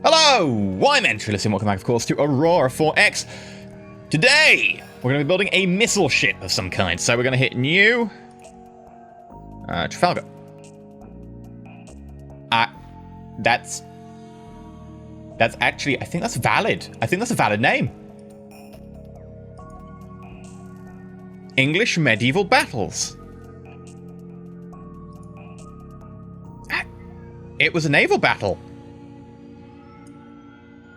Hello, I'm EnterElysium. Welcome back, of course, to Aurora 4X. Today, we're going to be building a missile ship of some kind. So we're going to hit new. Trafalgar. That's actually, I think that's valid. I think that's a valid name. English medieval battles. It was a naval battle.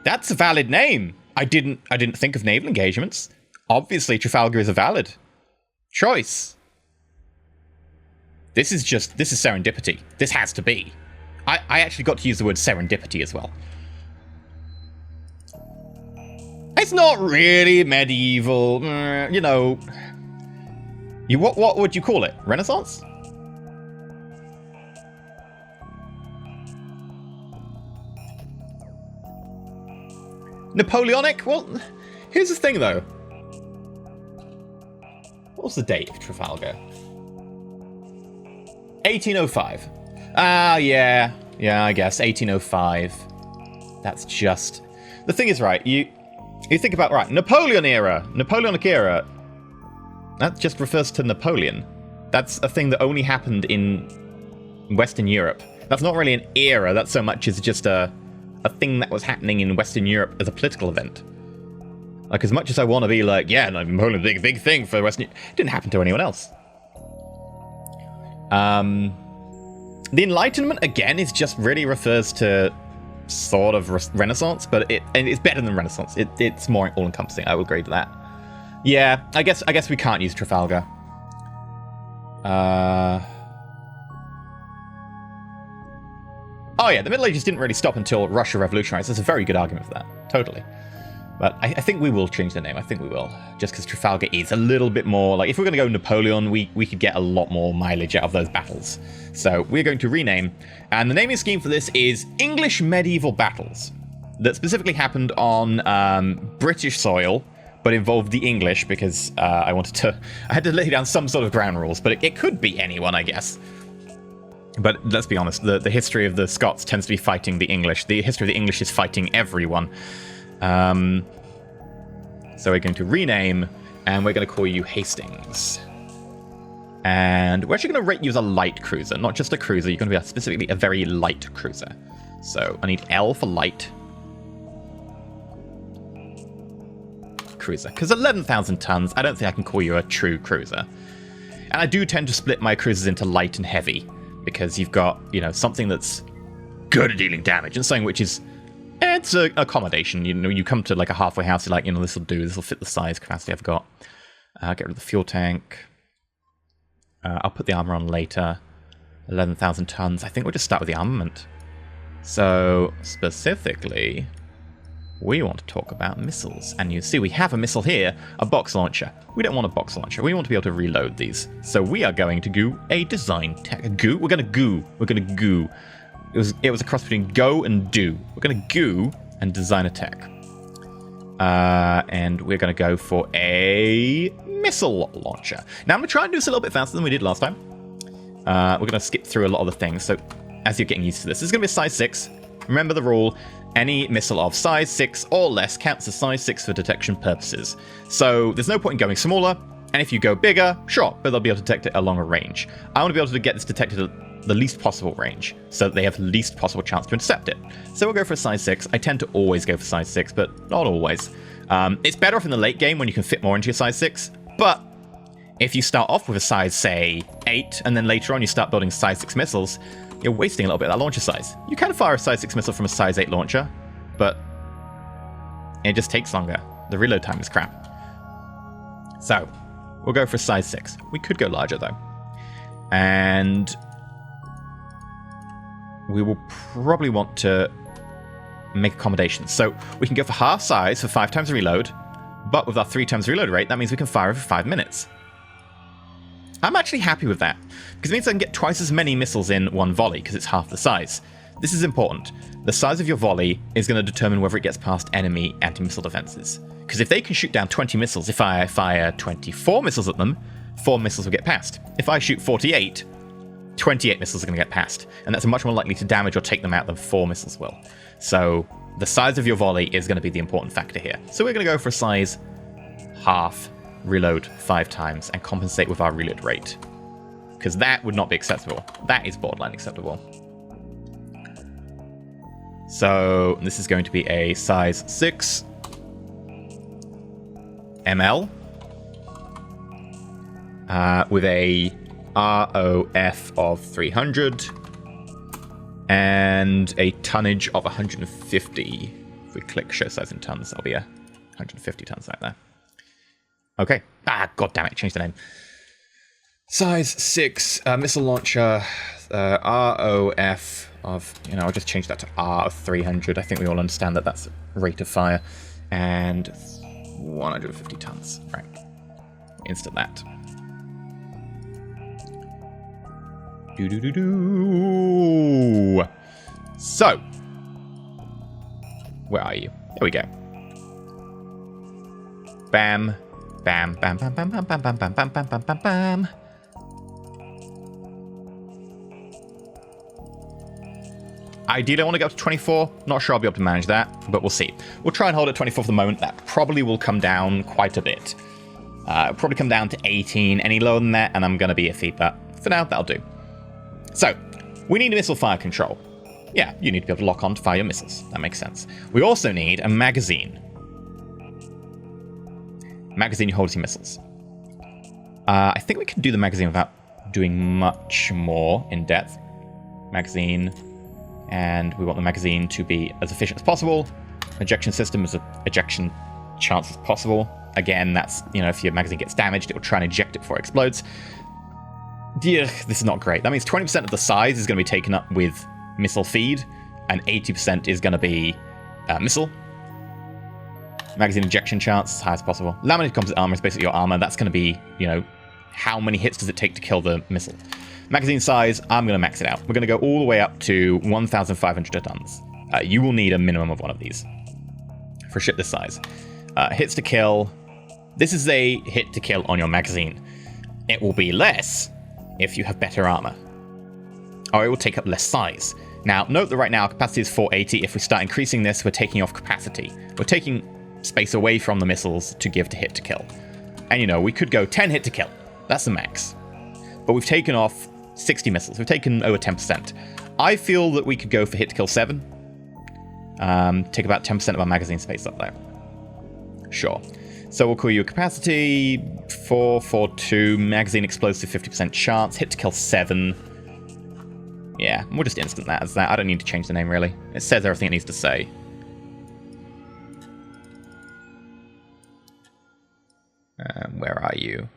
That's a valid name. I didn't think of naval engagements. Obviously, Trafalgar is a valid choice. This is serendipity. This has to be. I actually got to use the word serendipity as well. It's not really medieval, you know. What would you call it? Renaissance? Napoleonic? Well, here's the thing, though. What was the date of Trafalgar? 1805. Yeah, I guess 1805. That's just... The thing is, right, you think about, right, Napoleonic era. That just refers to Napoleon. That's a thing that only happened in Western Europe. That's not really an era, that's so much as just a thing that was happening in Western Europe as a political event. Like, as much as I want to be like, yeah, Napoleon, big thing for Western Europe, it didn't happen to anyone else. The Enlightenment, again, is just really refers to sort of Renaissance, but it's better than Renaissance. It's more all-encompassing, I will agree to that. Yeah, I guess we can't use Trafalgar. Oh yeah, the Middle Ages didn't really stop until Russia revolutionized. There's a very good argument for that, totally. But I think we will change the name. I think we will, just because Trafalgar is a little bit more like, if we're going to go Napoleon, we could get a lot more mileage out of those battles. So we're going to rename, and the naming scheme for this is English medieval battles that specifically happened on British soil, but involved the English because I had to lay down some sort of ground rules, but it could be anyone, I guess. But let's be honest, the history of the Scots tends to be fighting the English. The history of the English is fighting everyone. So we're going to rename, and we're going to call you Hastings. And we're actually going to rate you as a light cruiser, not just a cruiser. You're going to be specifically a very light cruiser. So I need L for light. Cruiser, because 11,000 tons, I don't think I can call you a true cruiser. And I do tend to split my cruisers into light and heavy, because you've got, you know, something that's good at dealing damage and something which is, it's an accommodation. You know, you come to like a halfway house, you're like, you know, this will do, this will fit the size capacity I've got. Get rid of the fuel tank. I'll put the armor on later. 11,000 tons. I think we'll just start with the armament. So specifically, we want to talk about missiles. And you see we have a missile here, a box launcher. We don't want a box launcher. We want to be able to reload these. So we are going to do a design tech. We're going to goo. It was a cross between go and do. We're going to goo and design a tech. And we're going to go for a missile launcher. Now I'm going to try and do this a little bit faster than we did last time. We're going to skip through a lot of the things. So as you're getting used to this is going to be a size 6. Remember the rule. Any missile of size 6 or less counts as size 6 for detection purposes. So there's no point in going smaller, and if you go bigger, sure, but they'll be able to detect it at a longer range. I want to be able to get this detected at the least possible range, so that they have the least possible chance to intercept it. So we'll go for a size 6. I tend to always go for size 6, but not always. It's better off in the late game when you can fit more into your size 6, but if you start off with a size, say, 8, and then later on you start building size 6 missiles, you're wasting a little bit of that launcher size. You can fire a size 6 missile from a size 8 launcher, but it just takes longer. The reload time is crap. So, we'll go for a size 6. We could go larger, though. And we will probably want to make accommodations. So, we can go for half size for 5 times reload, but with our 3 times reload rate, that means we can fire every 5 minutes. I'm actually happy with that, because it means I can get twice as many missiles in one volley, because it's half the size. This is important. The size of your volley is going to determine whether it gets past enemy anti-missile defenses. Because if they can shoot down 20 missiles, if I fire 24 missiles at them, 4 missiles will get past. If I shoot 48, 28 missiles are going to get past. And that's much more likely to damage or take them out than 4 missiles will. So the size of your volley is going to be the important factor here. So we're going to go for a size half, reload 5 times, and compensate with our reload rate. Because that would not be acceptable. That is borderline acceptable. So this is going to be a size 6 ml with a ROF of 300 and a tonnage of 150. If we click show size in tons, that'll be a 150 tons right there. Okay. God damn it, changed the name. Size 6 missile launcher, ROF of, I'll just change that to R of 300. I think we all understand that that's rate of fire. And 150 tons. Right. Instant that. So, where are you? There we go. Bam. Bam, bam, bam, bam, bam, bam, bam, bam, bam, bam, bam, bam, bam. Ideally, I want to go up to 24. Not sure I'll be able to manage that, but we'll see. We'll try and hold at 24 for the moment. That probably will come down quite a bit. Probably come down to 18. Any lower than that, and I'm going to be iffy, but for now, that'll do. So, we need a missile fire control. Yeah, you need to be able to lock on to fire your missiles. That makes sense. We also need a magazine. Magazine holds your missiles. I think we can do the magazine without doing much more in depth. Magazine. And we want the magazine to be as efficient as possible. Ejection system as an ejection chance as possible. Again, that's, if your magazine gets damaged, it will try and eject it before it explodes. Yeah, this is not great. That means 20% of the size is going to be taken up with missile feed, and 80% is going to be missile. Magazine ejection chance as high as possible. Laminated composite armor is basically your armor. That's going to be, how many hits does it take to kill the missile. Magazine size, I'm going to max it out. We're going to go all the way up to 1,500 tons. You will need a minimum of one of these for a ship this size. Hits to kill. This is a hit to kill on your magazine. It will be less if you have better armor. Or it will take up less size. Now, note that right now our capacity is 480. If we start increasing this, we're taking off capacity. We're taking space away from the missiles to give to hit to kill. And we could go 10 hit to kill. That's the max. But we've taken off 60 missiles. We've taken over 10%. I feel that we could go for hit to kill 7. Take about 10% of our magazine space up there. Sure. So we'll call you a capacity 442, magazine explosive 50% chance, hit to kill 7. Yeah, we'll just instant that as that. I don't need to change the name really. It says everything it needs to say. Where are you?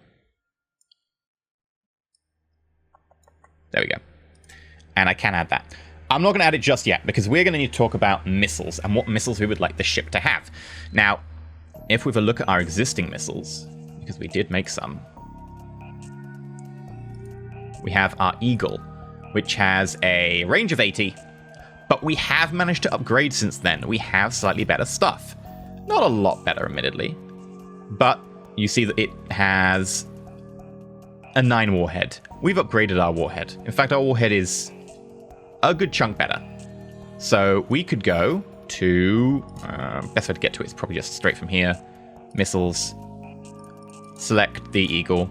There we go. And I can add that. I'm not going to add it just yet, because we're going to need to talk about missiles and what missiles we would like the ship to have. Now, if we have a look at our existing missiles, because we did make some, we have our Eagle, which has a range of 80, but we have managed to upgrade since then. We have slightly better stuff. Not a lot better, admittedly, but you see that it has a 9 warhead. We've upgraded our warhead. In fact, our warhead is a good chunk better. So we could go to... best way to get to it is probably just straight from here. Missiles. Select the Eagle.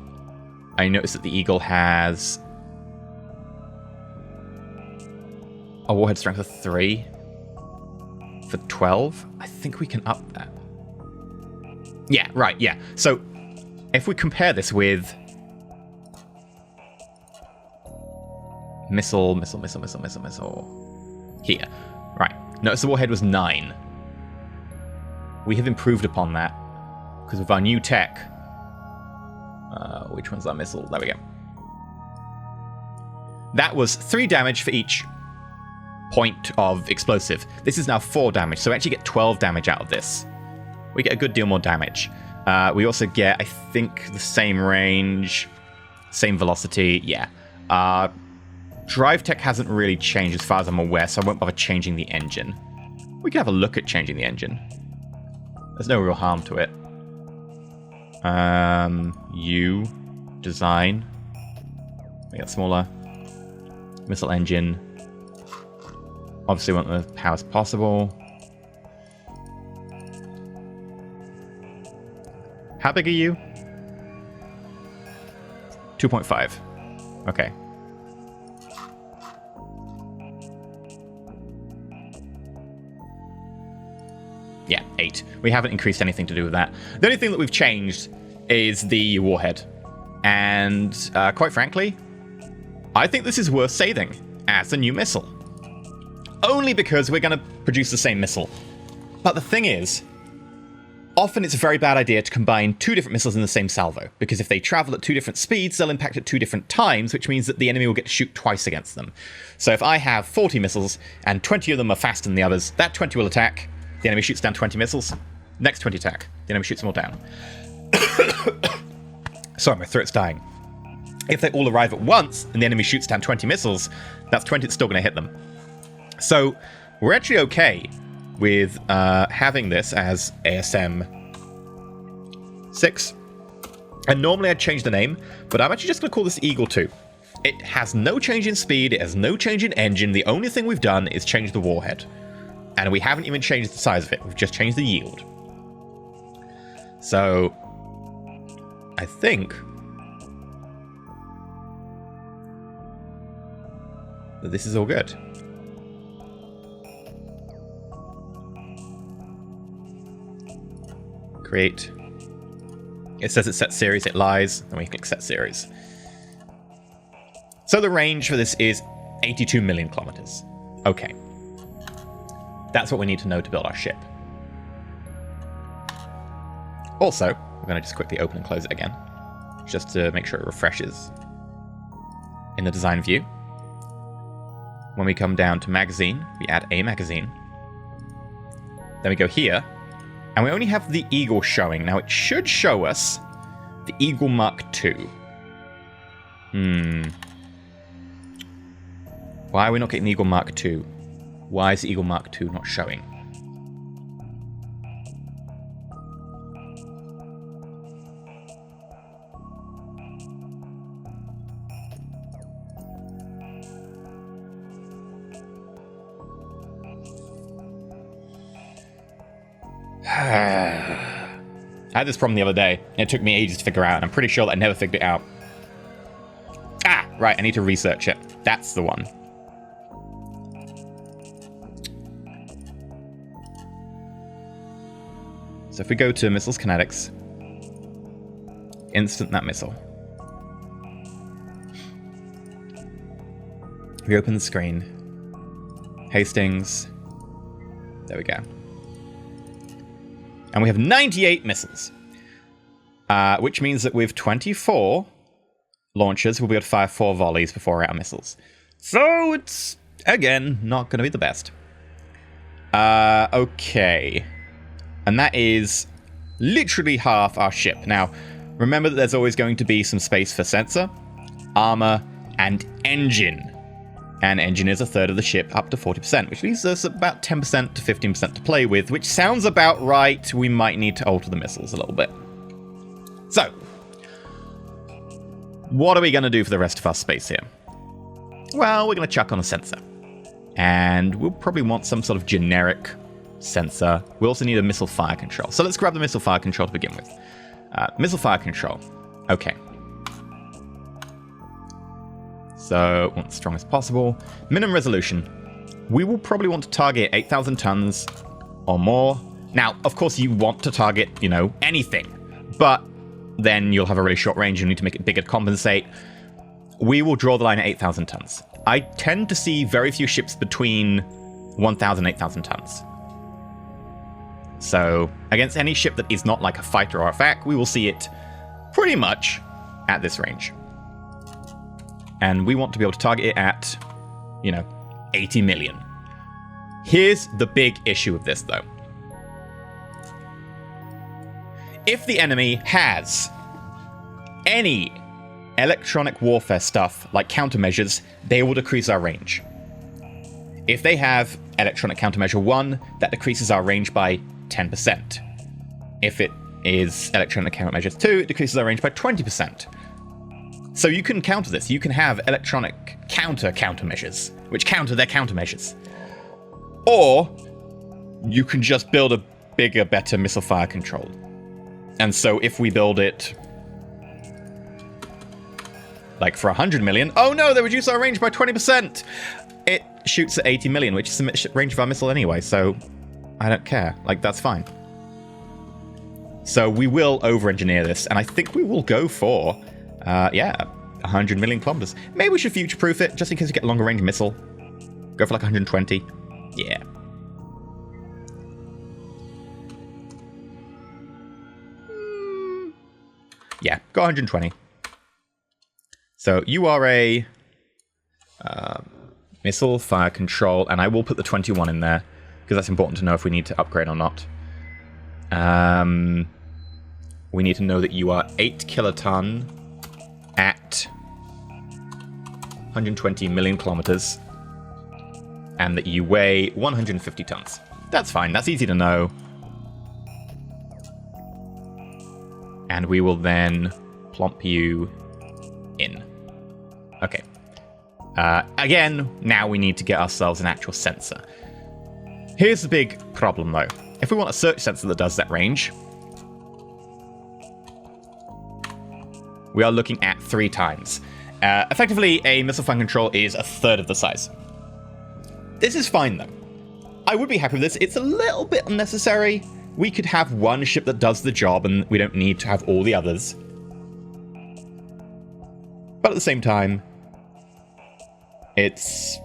I notice that the Eagle has a warhead strength of 3 for 12. I think we can up that. Yeah, right, yeah. So if we compare this with missile. Here. Right. Notice the warhead was 9. We have improved upon that. Because with our new tech... which one's our missile? There we go. That was 3 damage for each point of explosive. This is now 4 damage, so we actually get 12 damage out of this. We get a good deal more damage. We also get, I think, the same range, same velocity. Yeah. Drive tech hasn't really changed as far as I'm aware, so I won't bother changing the engine. We can have a look at changing the engine. There's no real harm to it. Design. Make that smaller. Missile engine. Obviously want the power as possible. How big are you? 2.5. Okay. Yeah, 8. We haven't increased anything to do with that. The only thing that we've changed is the warhead. And quite frankly, I think this is worth saving as a new missile. Only because we're going to produce the same missile. But the thing is, often it's a very bad idea to combine 2 different missiles in the same salvo, because if they travel at 2 different speeds, they'll impact at 2 different times, which means that the enemy will get to shoot twice against them. So if I have 40 missiles, and 20 of them are faster than the others, that 20 will attack, the enemy shoots down 20 missiles, next 20 attack, the enemy shoots them all down. Sorry, my throat's dying. If they all arrive at once, and the enemy shoots down 20 missiles, that's 20 that's still going to hit them. So we're actually okay with having this as ASM 6. And normally I'd change the name, but I'm actually just going to call this Eagle 2. It has no change in speed, it has no change in engine, the only thing we've done is change the warhead. And we haven't even changed the size of it, we've just changed the yield. So, I think that this is all good. Create. It says it's set series, it lies, then we click set series. So the range for this is 82 million kilometers. Okay. That's what we need to know to build our ship. Also, we're going to just quickly open and close it again, just to make sure it refreshes in the design view. When we come down to magazine, we add a magazine. Then we go here, and we only have the Eagle showing. Now, it should show us the Eagle Mark II. Why are we not getting the Eagle Mark II? Why is the Eagle Mark II not showing? I had this problem the other day. It took me ages to figure out, and I'm pretty sure that I never figured it out. Ah, right, I need to research it. That's the one. So if we go to missiles kinetics, instant that missile. We open the screen. Hastings. There we go. And we have 98 missiles. Which means that with 24 launchers, we'll be able to fire 4 volleys before our missiles. So it's, again, not going to be the best. Okay. And that is literally half our ship. Now, remember that there's always going to be some space for sensor, armor, and engine. And engine is a third of the ship, up to 40%, which leaves us about 10% to 15% to play with, which sounds about right. We might need to alter the missiles a little bit. So, what are we going to do for the rest of our space here? Well, we're going to chuck on a sensor. And we'll probably want some sort of generic sensor. We also need a missile fire control. So let's grab the missile fire control to begin with. Missile fire control. Okay. So, want the strongest possible. Minimum resolution. We will probably want to target 8,000 tons or more. Now, of course, you want to target, anything. But then you'll have a really short range. You'll need to make it bigger to compensate. We will draw the line at 8,000 tons. I tend to see very few ships between 1,000 and 8,000 tons. So, against any ship that is not like a fighter or a FAC, we will see it pretty much at this range. And we want to be able to target it at, 80 million. Here's the big issue of this, though. If the enemy has any electronic warfare stuff, like countermeasures, they will decrease our range. If they have electronic countermeasure 1, that decreases our range by 10%. If it is electronic countermeasure 2, it decreases our range by 20%. So you can counter this. You can have electronic countermeasures, which counter their countermeasures. Or you can just build a bigger, better missile fire control. And so if we build it like for 100 million... Oh no, they reduce our range by 20%! It shoots at 80 million, which is the range of our missile anyway, so I don't care. Like, that's fine. So we will over-engineer this, and I think we will go for, 100 million kilometers. Maybe we should future-proof it, just in case we get a longer-range missile. Go for like 120. Yeah. Yeah, go 120. So you are a missile fire control, and I will put the 21 in there because that's important to know if we need to upgrade or not. We need to know that you are 8 kiloton at 120 million kilometers, and that you weigh 150 tons. That's fine. That's easy to know. And we will then plump you in. Okay. Again, now we need to get ourselves an actual sensor. Here's the big problem, though. If we want a search sensor that does that range, we are looking at 3 times. Effectively, a missile fire control is a third of the size. This is fine, though. I would be happy with this. It's a little bit unnecessary. We could have one ship that does the job, and we don't need to have all the others. But at the same time, it's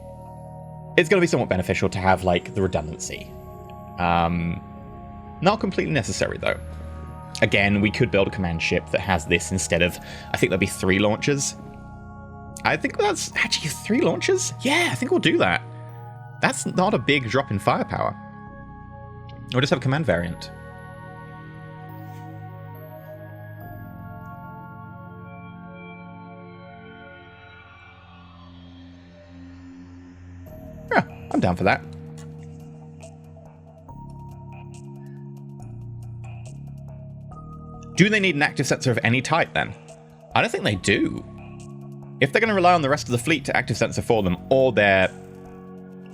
going to be somewhat beneficial to have, like, the redundancy. Not completely necessary, though. Again, we could build a command ship that has this instead of, I think there'll be 3 launchers. I think that's actually 3 launchers? Yeah, I think we'll do that. That's not a big drop in firepower. Or just have a command variant. Yeah, I'm down for that. Do they need an active sensor of any type, then? I don't think they do. If they're going to rely on the rest of the fleet to active sensor for them, or their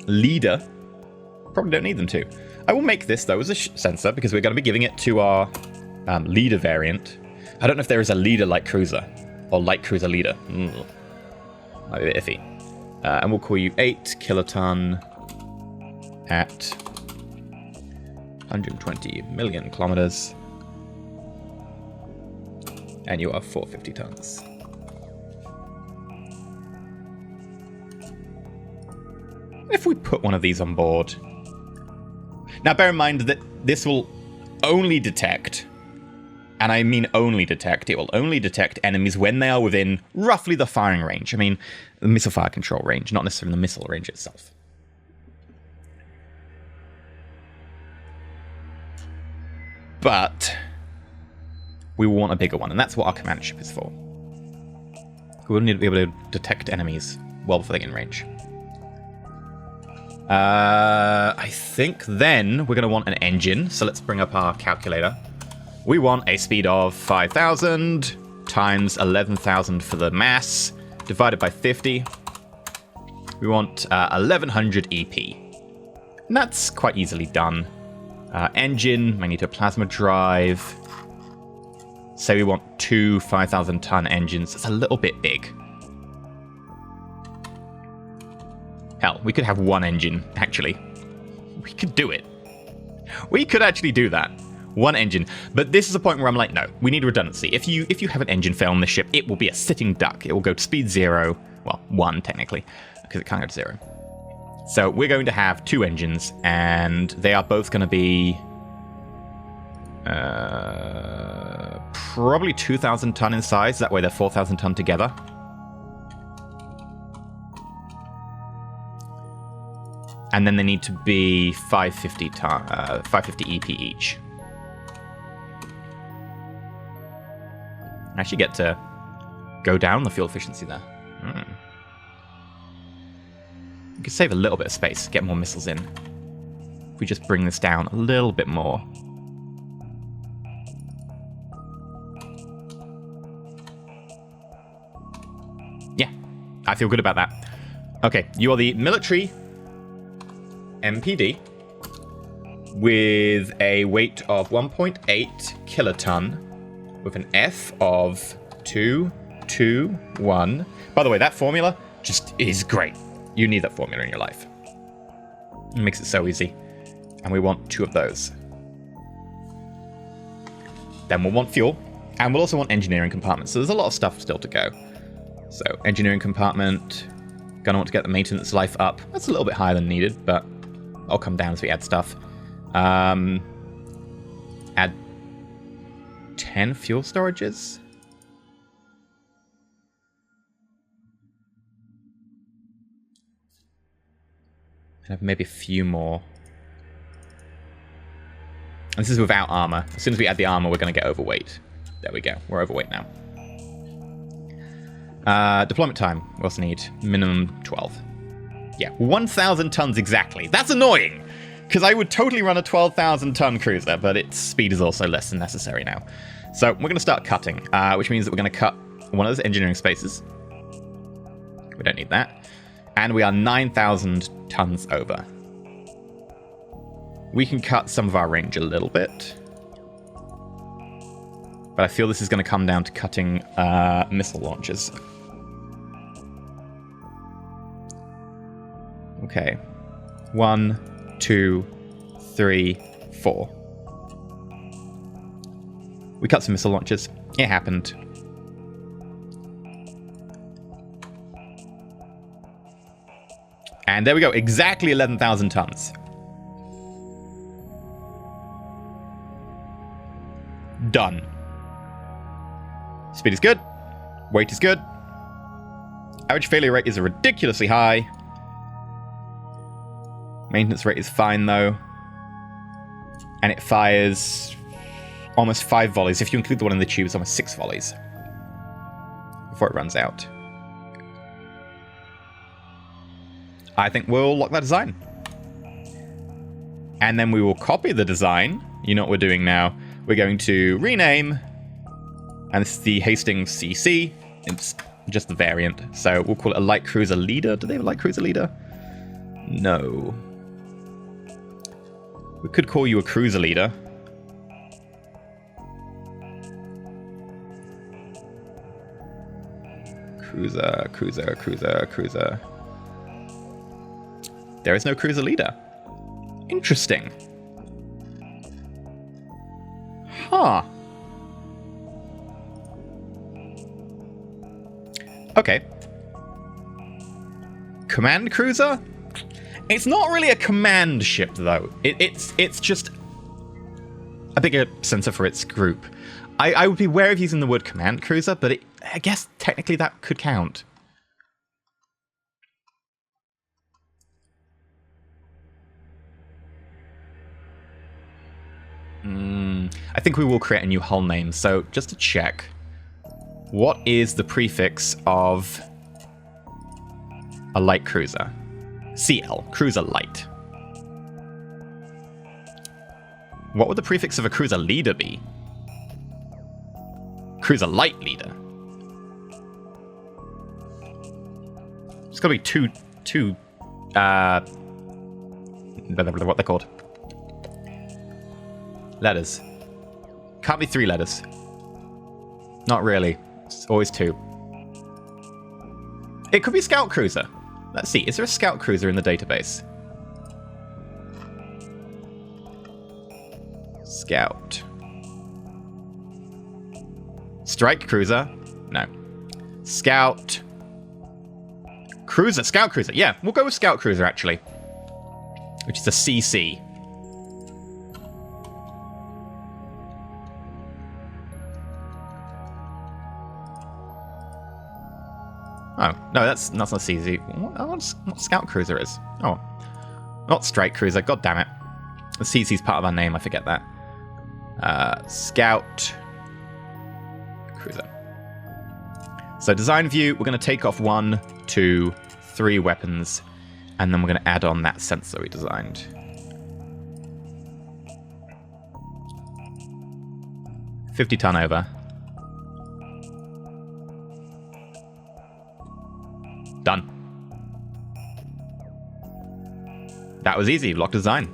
leader, probably don't need them to. I will make this, though, as a sensor, because we're going to be giving it to our leader variant. I don't know if there is a leader light cruiser, or light cruiser leader. Might be a bit iffy. And we'll call you 8 kiloton at 120 million kilometers. And you are 450 tons. If we put one of these on board... Now, bear in mind that this will only detect, and I mean only detect, it will only detect enemies when they are within roughly the firing range. I mean, the missile fire control range, not necessarily the missile range itself. But we will want a bigger one, and that's what our command ship is for. We will need to be able to detect enemies well before they get in range. I think then we're going to want an engine, so let's bring up our calculator. We want a speed of 5,000 times 11,000 for the mass, divided by 50. We want 1,100 EP. And that's quite easily done. Engine, magnetoplasma drive. Say we want 2 5,000-ton engines. That's a little bit big. Hell, we could have 1 engine, actually. We could do it. We could actually do that. 1 engine. But this is a point where I'm like, no, we need redundancy. If you have an engine fail on the ship, it will be a sitting duck. It will go to speed 0. Well, 1, technically, because it can't go to 0. So we're going to have 2 engines, and they are both going to be... probably 2,000 ton in size. That way they're 4,000 ton together. And then they need to be 550 EP each. I actually get to go down the fuel efficiency there. We could save a little bit of space, get more missiles in. If we just bring this down a little bit more. Yeah, I feel good about that. Okay, you are the military MPD with a weight of 1.8 kiloton with an F of 2, 2, 1. By the way, that formula just is great. You need that formula in your life. It makes it so easy. And we want 2 of those. Then we'll want fuel. And we'll also want engineering compartments. So there's a lot of stuff still to go. So engineering compartment. Gonna want to get the maintenance life up. That's a little bit higher than needed, but I'll come down as we add stuff. Add 10 fuel storages. And have maybe a few more. And this is without armor. As soon as we add the armor, we're going to get overweight. There we go. We're overweight now. Deployment time. We also need minimum 12. Yeah, 1,000 tons exactly. That's annoying! Because I would totally run a 12,000 ton cruiser, but its speed is also less than necessary now. So we're going to start cutting, which means that we're going to cut one of those engineering spaces. We don't need that. And we are 9,000 tons over. We can cut some of our range a little bit. But I feel this is going to come down to cutting missile launchers. Okay. 1, 2, 3, 4. We cut some missile launchers. It happened. And there we go. Exactly 11,000 tons. Done. Speed is good. Weight is good. Average failure rate is ridiculously high. Maintenance rate is fine, though. And it fires almost 5 volleys. If you include the one in the tube, it's almost 6 volleys before it runs out. I think we'll lock that design. And then we will copy the design. You know what we're doing now. We're going to rename. And this is the Hastings CC. It's just the variant. So we'll call it a light cruiser leader. Do they have a light cruiser leader? No. We could call you a cruiser leader. Cruiser, cruiser, cruiser, cruiser. There is no cruiser leader. Interesting. Huh. Okay. Command cruiser? It's not really a command ship, though. It's just a bigger sensor for its group. I would be wary of using the word command cruiser, but I guess technically that could count. I think we will create a new hull name. So just to check, what is the prefix of a light cruiser? CL, cruiser light. What would the prefix of a cruiser leader be? Cruiser light leader. It's got to be two what they're called. Letters. Can't be 3 letters. Not really. It's always 2. It could be scout cruiser. Let's see. Is there a scout cruiser in the database? Scout. Strike cruiser? No. Scout. Cruiser. Scout cruiser. Yeah, we'll go with scout cruiser, actually. Which is a CC. Oh, no, that's not CZ. What Scout Cruiser is? Oh, not Strike Cruiser. God damn it. The CC's part of our name. I forget that. Scout Cruiser. So design view, we're going to take off 1, 2, 3 weapons, and then we're going to add on that sensor we designed. $50 ton over. Done. That was easy. Lock design.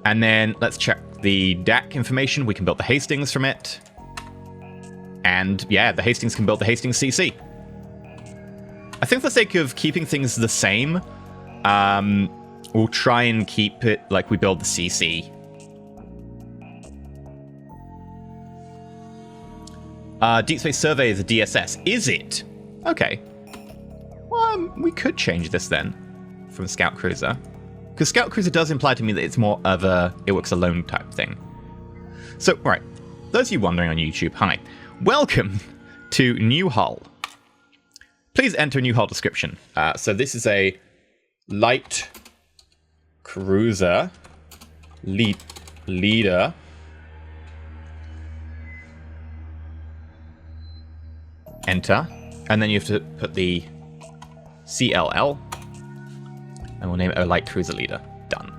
And then let's check the DAC information. We can build the Hastings from it. And yeah, the Hastings can build the Hastings CC. I think for the sake of keeping things the same, we'll try and keep it like we build the CC. Deep Space Survey is a DSS. Is it? Okay. Well, we could change this then from Scout Cruiser. Because Scout Cruiser does imply to me that it's more of a it works alone type thing. So, right. Those of you wondering on YouTube, hi. Welcome to New Hull. Please enter New Hull description. So this is a light cruiser leader. Enter. And then you have to put the CLL. And we'll name it a light cruiser leader. Done.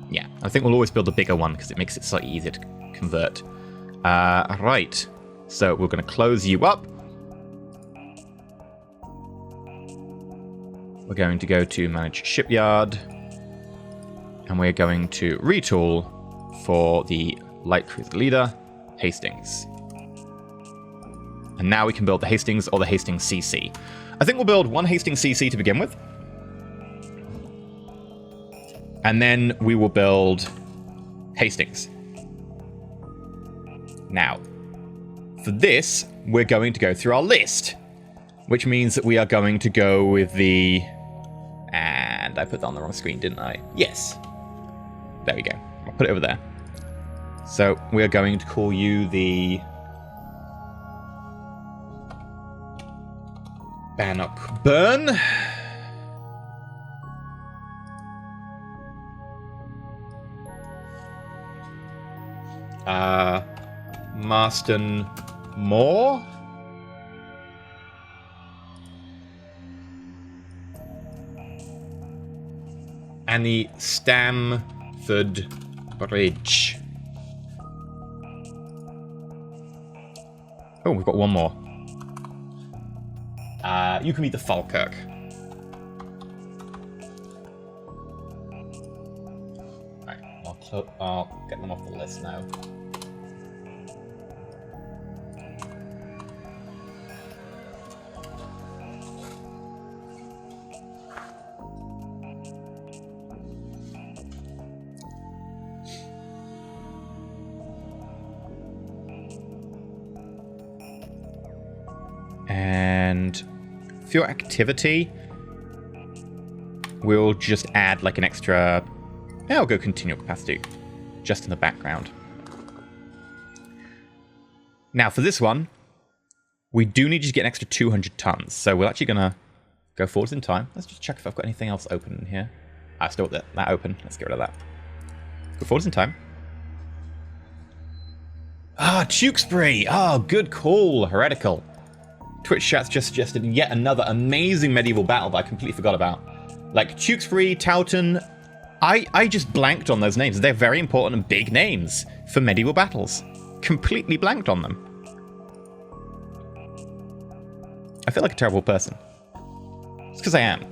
Yeah, I think we'll always build a bigger one because it makes it slightly easier to convert. Right. So we're going to close you up. We're going to go to Manage Shipyard. And we're going to retool for the light cruiser leader, Hastings. And now we can build the Hastings or the Hastings CC. I think we'll build one Hastings CC to begin with. And then we will build Hastings. Now, for this, we're going to go through our list, which means that we are going to go with the... And I put that on the wrong screen, didn't I? Yes. There we go. I'll put it over there. So we are going to call you the... Bannockburn. Marston Moore. And the Stamford Bridge. Oh, we've got one more. You can be the Falkirk. Right, I'll get them off the list now. And for your activity, we'll just add like an extra... Yeah, I'll go continual capacity, just in the background. Now for this one, we do need you to get an extra 200 tons. So we're actually going to go forwards in time. Let's just check if I've got anything else open in here. I still got that open. Let's get rid of that. Go forwards in time. Ah, Tewkesbury. Oh, good call, Heretical. Twitch chat's just suggested yet another amazing medieval battle that I completely forgot about. Like Tewkesbury, Towton, I just blanked on those names. They're very important and big names for medieval battles. Completely blanked on them. I feel like a terrible person. It's because I am.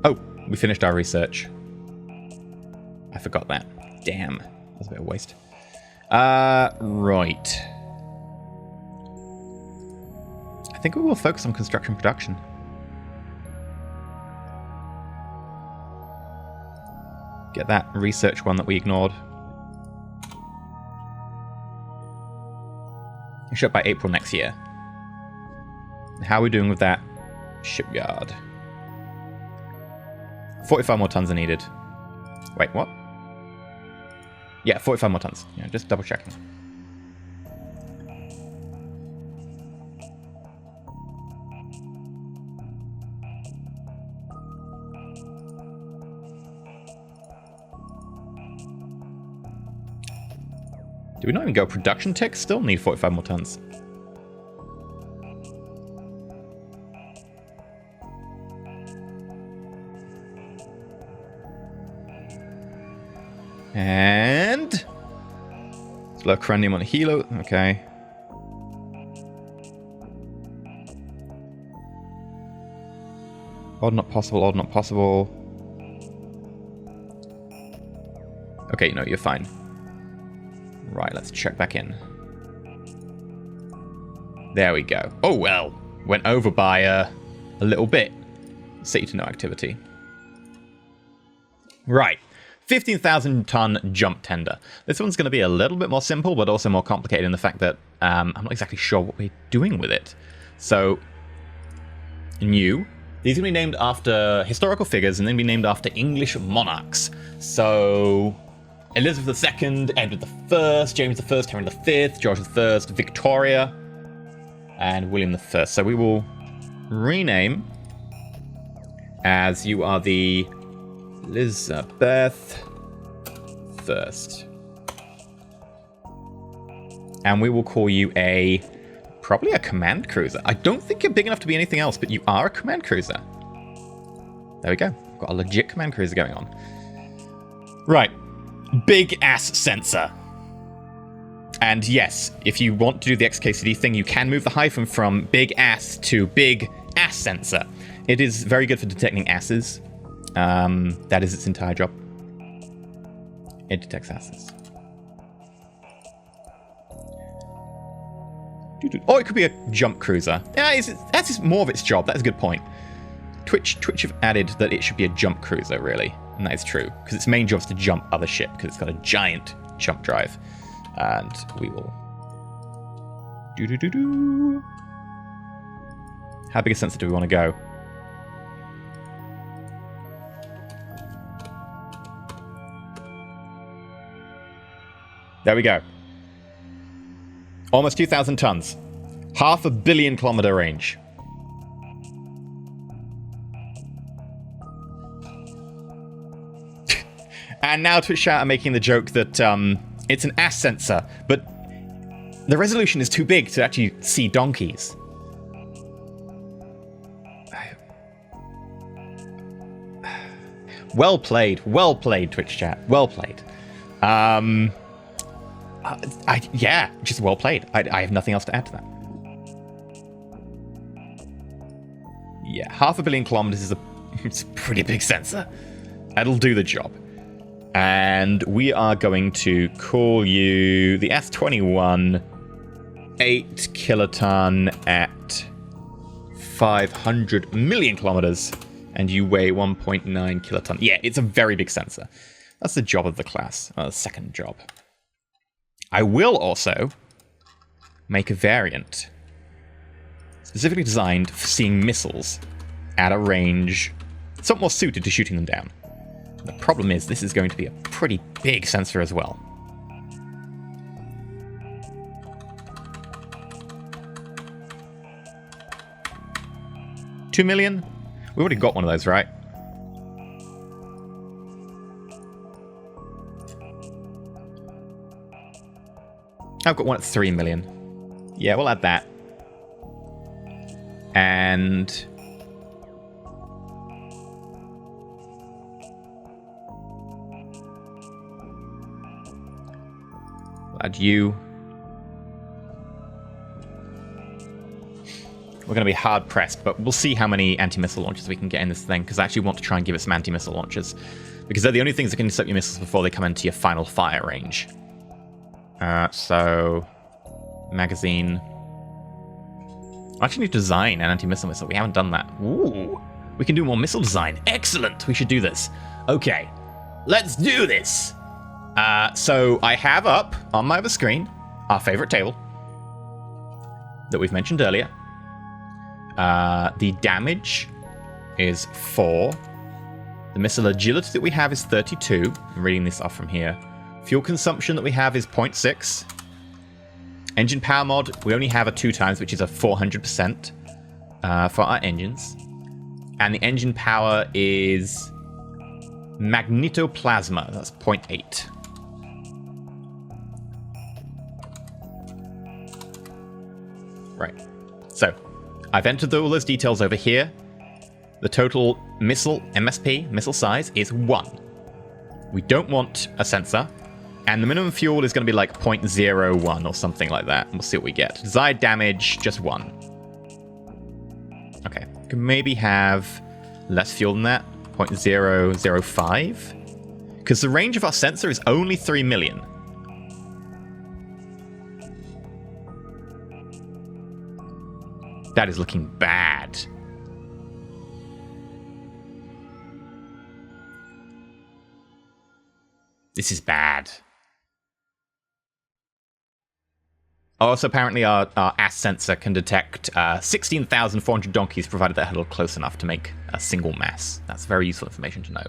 Oh, we finished our research. I forgot that. Damn. That was a bit of a waste. Right. I think we will focus on construction production. Get that research one that we ignored. We should by April next year. How are we doing with that shipyard? 45 more tons are needed. Wait, what? Yeah, 45 more tons. Yeah, just double checking. Do we not even go production tech? Still need 45 more tons. And slow cranium on a helo. Okay. Odd not possible, odd not possible. Okay, no, you're fine. Right, let's check back in. There we go. Oh, well. Went over by a little bit. Set to no activity. Right. 15,000 ton jump tender. This one's going to be a little bit more simple, but also more complicated in the fact that I'm not exactly sure what we're doing with it. So, new. These are going to be named after historical figures and then be named after English monarchs. So, Elizabeth II, Edward I, James I, Henry V, George I, Victoria, and William I. So we will rename as you are the Elizabeth I. And we will call you probably a command cruiser. I don't think you're big enough to be anything else, but you are a command cruiser. There we go. We've got a legit command cruiser going on. Right. Big ass sensor. And yes, if you want to do the XKCD thing, you can move the hyphen from big ass to big ass sensor. It is very good for detecting asses. That is its entire job. It detects asses. Or it could be a jump cruiser. Yeah, that's more of its job. That's a good point. Twitch have added that it should be a jump cruiser, really. And that is true. Because its main job is to jump other ship, because it's got a giant jump drive. And we will... How big a sensor do we want to go? There we go. Almost 2,000 tons. 500 million kilometer range. And now Twitch chat are making the joke that it's an ass sensor, but the resolution is too big to actually see donkeys. Well played, Twitch chat. Well played. Yeah, just well played. I have nothing else to add to that. Yeah, 500 million kilometers is it's a pretty big sensor. That'll do the job. And we are going to call you the S21 8 kiloton at 500 million kilometers, and you weigh 1.9 kiloton. Yeah, it's a very big sensor. That's the job of the class, second job. I will also make a variant specifically designed for seeing missiles at a range somewhat more suited to shooting them down. The problem is this is going to be a pretty big sensor as well. $2 million? We already got one of those, right? I've got one at 3 million. Yeah, we'll add that. And we'll add you. We're going to be hard pressed, but we'll see how many anti-missile launchers we can get in this thing, because I actually want to try and give it some anti-missile launchers, because they're the only things that can intercept your missiles before they come into your final fire range. So, magazine. I actually need to design an anti-missile missile. We haven't done that. Ooh, we can do more missile design. Excellent. We should do this. Okay, let's do this. So I have up on my other screen our favorite table that we've mentioned earlier. The damage is 4. The missile agility that we have is 32. I'm reading this off from here. Fuel consumption that we have is 0.6. Engine power mod, we only have a 2 times, which is a 400% for our engines. And the engine power is magnetoplasma, that's 0.8. Right, so I've entered all those details over here. The total missile MSP, missile size, is 1. We don't want a sensor. And the minimum fuel is going to be like 0.01 or something like that. We'll see what we get. Desired damage, just 1. Okay. We can maybe have less fuel than that. 0.005. Because the range of our sensor is only 3 million. That is looking bad. This is bad. Also, apparently our ass sensor can detect 16,400 donkeys, provided they're held close enough to make a single mass. That's very useful information to know.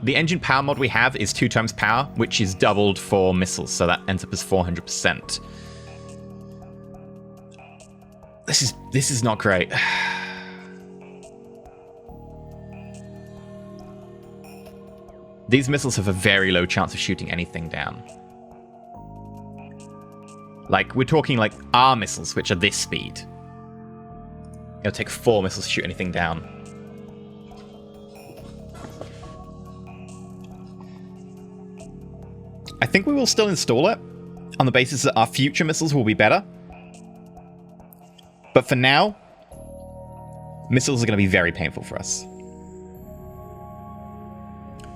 The engine power mod we have is 2 times power, which is doubled for missiles, so that ends up as 400%. This is not great. These missiles have a very low chance of shooting anything down. Like, we're talking like our missiles, which are this speed. It'll take 4 missiles to shoot anything down. I think we will still install it on the basis that our future missiles will be better. But for now, missiles are going to be very painful for us.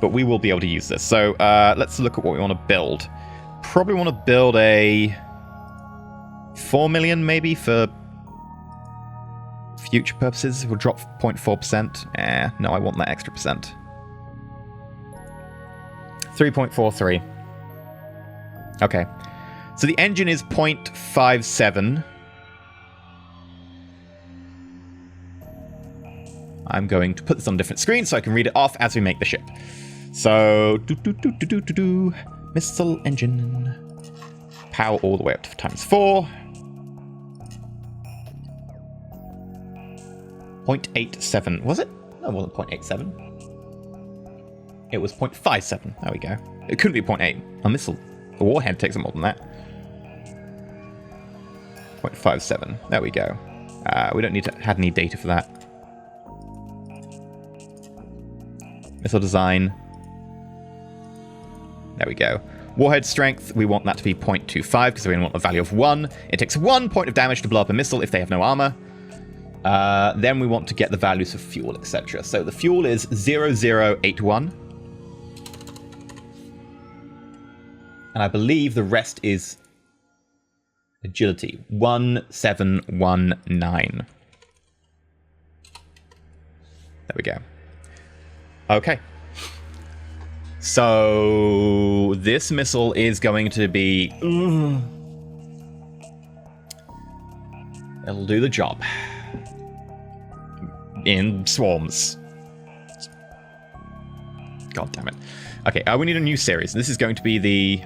But we will be able to use this. So let's look at what we want to build. Probably want to build a 4 million maybe for future purposes. We'll drop 0.4%. No, I want that extra percent. 3.43. Okay. So the engine is 0.57. I'm going to put this on a different screen so I can read it off as we make the ship. So, missile engine. Power all the way up to ×4. 0.87. Was it? No, it wasn't 0.87. It was 0.57. There we go. It couldn't be 0.8. A missile. A warhead takes more than that. 0.57. There we go. We don't need to have any data for that. Missile design. There we go. Warhead strength, we want that to be 0.25 because we want a value of 1. It takes 1 point of damage to blow up a missile if they have no armor. Then we want to get the values of fuel, etc. So the fuel is 0081. And I believe the rest is agility. 1719. There we go. Okay. So this missile is going to be... It'll do the job. In swarms. God damn it. Okay, we need a new series. This is going to be the...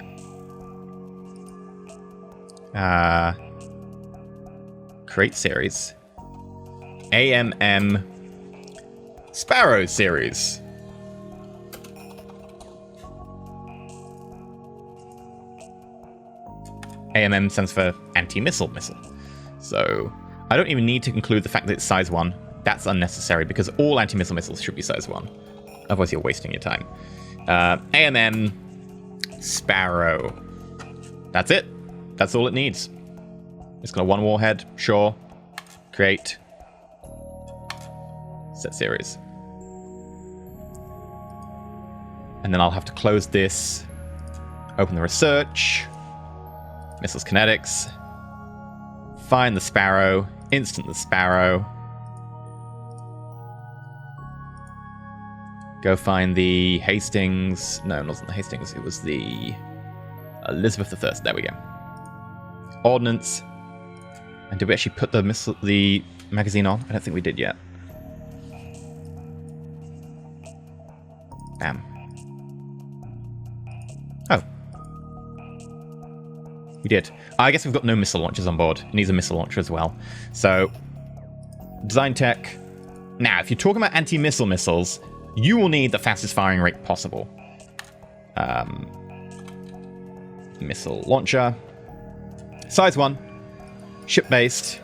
create series. AMM Sparrow series. AMM stands for anti-missile missile. So I don't even need to include the fact that it's size 1. That's unnecessary because all anti-missile missiles should be size 1. Otherwise you're wasting your time. AMM Sparrow. That's it. That's all it needs. It's got a 1 warhead. Sure. Create. Set series. And then I'll have to close this. Open the research. Missiles kinetics. Find the Sparrow. Instant the Sparrow. Go find the Hastings. No, it wasn't the Hastings. It was the Elizabeth I. There we go. Ordnance. And did we actually put the magazine on? I don't think we did yet. Bam. Oh. We did. I guess we've got no missile launchers on board. It needs a missile launcher as well. So, design tech. Now, if you're talking about anti-missile missiles, you will need the fastest firing rate possible. missile launcher. Size 1. Ship-based.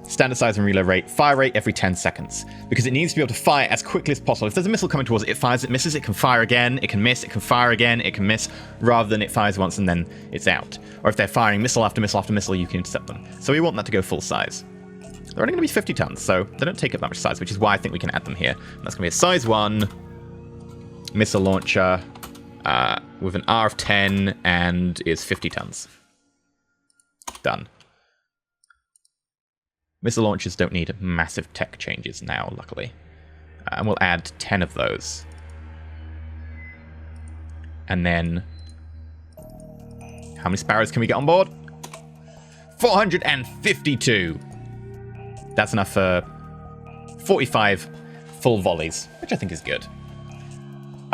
Standard size and reload rate. Fire rate every 10 seconds. Because it needs to be able to fire as quickly as possible. If there's a missile coming towards it, it fires, it misses, it can fire again, it can miss, it can fire again, it can miss, rather than it fires once and then it's out. Or if they're firing missile after missile after missile, you can intercept them. So we want that to go full size. They're only going to be 50 tons, so they don't take up that much size, which is why I think we can add them here. And that's going to be a size 1 missile launcher with an R of 10 and is 50 tons. Done. Missile launchers don't need massive tech changes now, luckily. And we'll add 10 of those. And then, how many Sparrows can we get on board? 452! That's enough for 45 full volleys, which I think is good.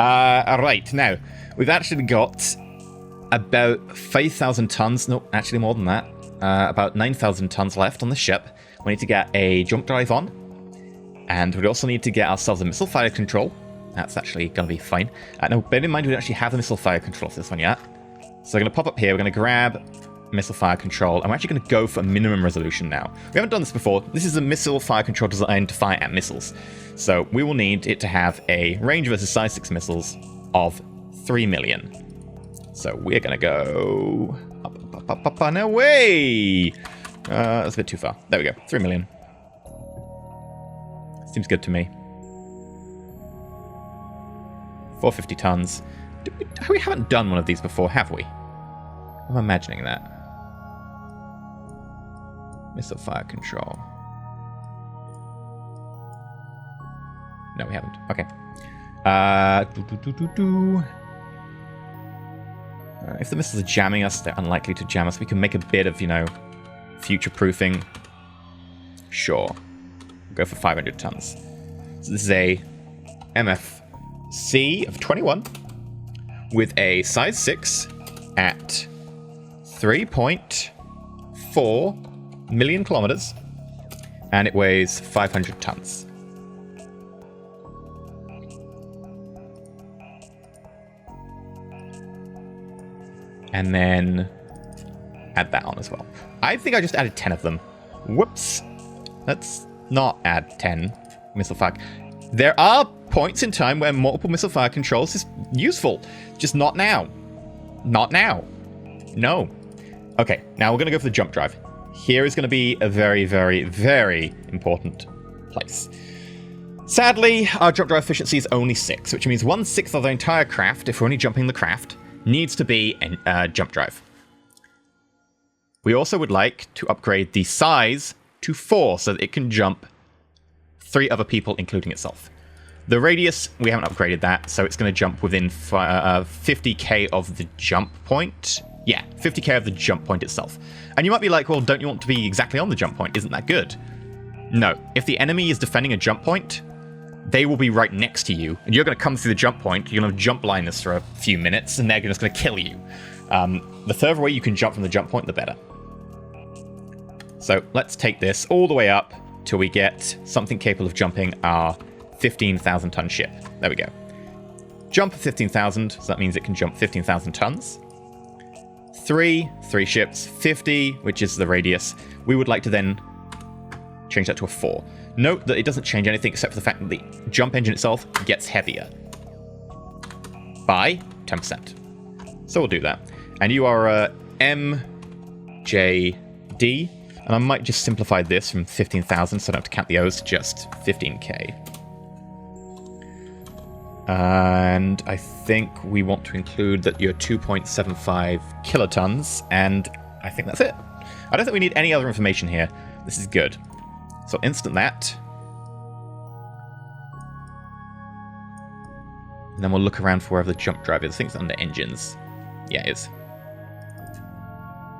Alright, now, we've actually got about 5,000 tons, no, actually more than that, about 9,000 tons left on the ship. We need to get a jump drive on, and we also need to get ourselves a missile fire control. That's actually going to be fine. Now, bear in mind, we don't actually have a missile fire control for this one yet. So we're going to pop up here, we're going to grab missile fire control, and we're actually going to go for a minimum resolution now. We haven't done this before. This is a missile fire control designed to fire at missiles. So we will need it to have a range versus size 6 missiles of 3 million. So we're going to go up and away. That's a bit too far. There we go. 3 million. Seems good to me. 450 tons. We haven't done one of these before, have we? I'm imagining that. Missile fire control. No, we haven't. Okay. If the missiles are jamming us, they're unlikely to jam us. We can make a bit of, future-proofing. Sure. We'll go for 500 tons. So this is a MFC of 21 with a size 6 at 3.4 million kilometers, and it weighs 500 tons. And then add that on as well. I think I just added 10 of them. Whoops. Let's not add 10 missile fire. There are points in time where multiple missile fire controls is useful. Just not now. Not now. No. Okay, now we're going to go for the jump drive. Here is going to be a very, very, very important place. Sadly, our jump drive efficiency is only 6, which means 1/6 of the entire craft, if we're only jumping the craft, needs to be a jump drive. We also would like to upgrade the size to 4 so that it can jump 3 other people, including itself. The radius, we haven't upgraded that, so it's going to jump within 50k of the jump point. Yeah, 50k of the jump point itself. And you might be like, well, don't you want to be exactly on the jump point? Isn't that good? No. If the enemy is defending a jump point, they will be right next to you, and you're going to come through the jump point, you're going to jump line this for a few minutes, and they're just going to kill you. The further away you can jump from the jump point, the better. So let's take this all the way up till we get something capable of jumping our 15,000 ton ship. There we go. Jump 15,000, so that means it can jump 15,000 tons. 3 ships, 50, which is the radius. We would like to then change that to a 4. Note that it doesn't change anything except for the fact that the jump engine itself gets heavier by 10%. So we'll do that. And you are MJD, and I might just simplify this from 15,000 so I don't have to count the O's to just 15k. And I think we want to include that you're 2.75 kilotons, and I think that's it. I don't think we need any other information here. This is good. So instant that. And then we'll look around for wherever the jump drive is. I think it's under engines. Yeah, it is.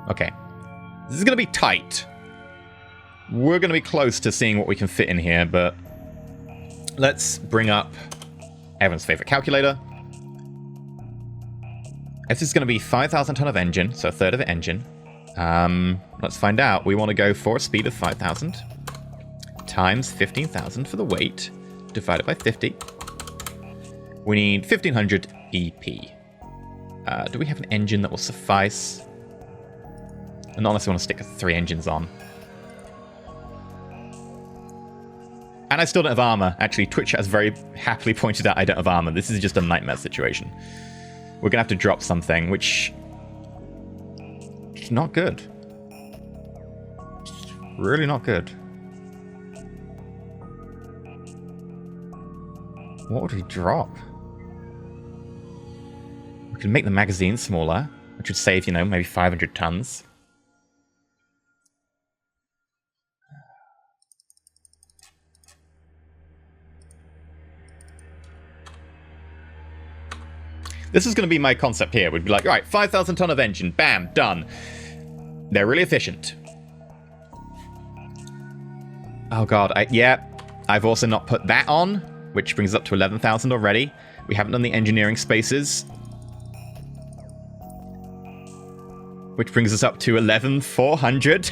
Okay. This is going to be tight. We're going to be close to seeing what we can fit in here, but let's bring up everyone's favorite calculator. This is going to be 5,000 ton of engine, so a third of an engine. Let's find out. We want to go for a speed of 5,000 times 15,000 for the weight, divided by 50. We need 1,500 EP. Do we have an engine that will suffice? Not unless we want to stick 3 engines on. And I still don't have armor. Actually, Twitch has very happily pointed out I don't have armor. This is just a nightmare situation. We're going to have to drop something, which is not good. It's really not good. What would we drop? We can make the magazine smaller, which would save, you know, maybe 500 tons. This is going to be my concept here. We'd be like, all right, 5,000 ton of engine. Bam, done. They're really efficient. Oh, God. I've also not put that on, which brings us up to 11,000 already. We haven't done the engineering spaces, which brings us up to 11,400.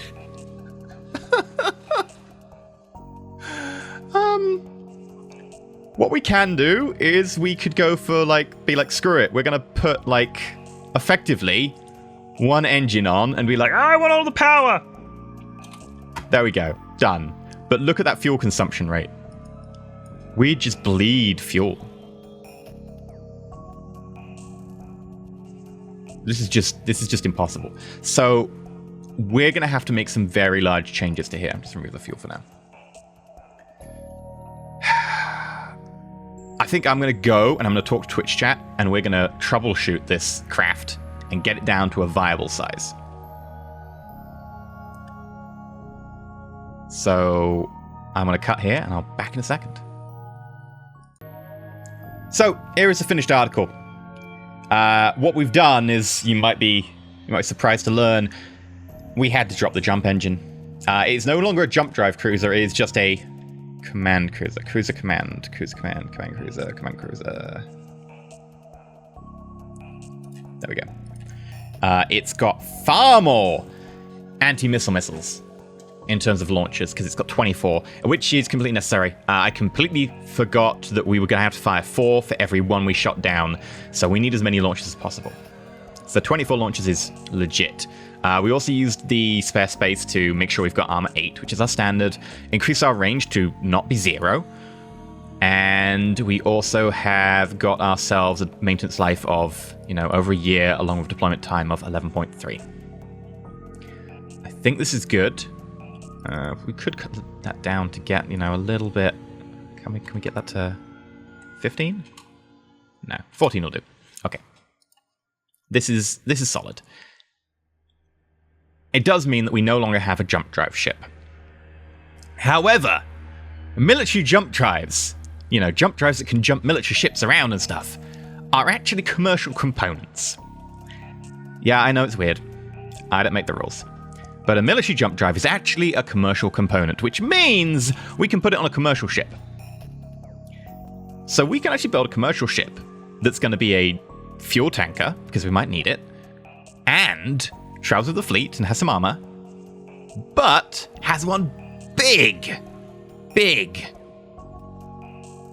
What we can do is we could go for, be like, screw it. We're going to put, effectively, 1 engine on and be like, I want all the power. There we go. Done. But look at that fuel consumption rate. We just bleed fuel. This is just impossible. So we're going to have to make some very large changes to here. Just remove the fuel for now. I think I'm going to go and I'm going to talk to Twitch chat and we're going to troubleshoot this craft and get it down to a viable size. So I'm going to cut here and I'll be back in a second. So here is the finished article. What we've done is, you might be surprised to learn, we had to drop the jump engine. It's no longer a jump drive cruiser, it is just a command cruiser. Cruiser command cruiser. There we go. It's got far more anti-missile missiles in terms of launchers, because it's got 24, which is completely necessary. I completely forgot that we were going to have to fire 4 for every 1 we shot down, so we need as many launches as possible. So 24 launches is legit. We also used the spare space to make sure we've got armor 8, which is our standard, increase our range to not be 0, and we also have got ourselves a maintenance life of, over a year, along with deployment time of 11.3. I think this is good. We could cut that down to get, a little bit. Can we get that to 15? No, 14 will do. Okay. This is solid. It does mean that we no longer have a jump drive ship. However, military jump drives, jump drives that can jump military ships around and stuff, are actually commercial components. Yeah, I know it's weird. I don't make the rules. But a military jump drive is actually a commercial component, which means we can put it on a commercial ship. So we can actually build a commercial ship that's going to be a fuel tanker, because we might need it, and travels with the fleet and has some armor, but has one big